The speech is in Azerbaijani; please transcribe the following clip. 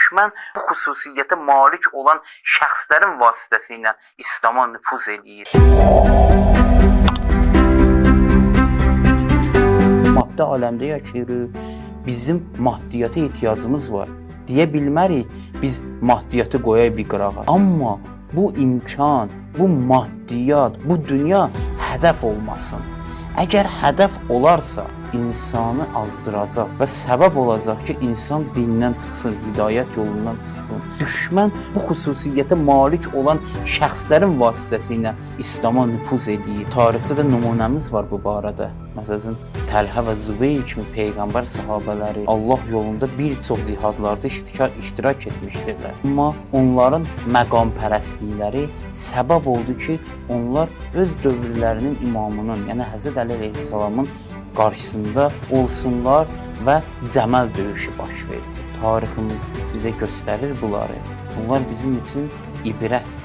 düşmən bu xüsusiyyətə malik olan şəxslərin vasitəsilə İslam'a nüfuz eləyir. Maddi aləmdə yaşayırıq, bizim maddiyyata ehtiyacımız var. Deyə bilmərik, biz maddiyatı qoyaq bir qırağa. Amma bu imkan, bu maddiyyat, bu dünya hədəf olmasın. Əgər hədəf olarsa, insanı azdıracaq və səbəb olacaq ki, insan dindən çıxsın, hidayət yolundan çıxsın. Düşmən bu xüsusiyyətə malik olan şəxslərin vasitəsilə İslam'a nüfuz eləyir. Tarixdə də nümunəmiz var bu barədə. Məsələn, Təlhə və Zübeyir kimi peyğəmbər sahabələri Allah yolunda bir çox cihadlarda iştirak etmişdirlər. Amma onların məqampərəstlikləri səbəb oldu ki, onlar öz dövrlərinin imamının, yəni Həzrət Əli əleyhissalamın qarşısında olsunlar və Cəməl döyüşü baş verdi. Tariximiz bizə göstərir bunları. Bunlar bizim üçün ibrətdir.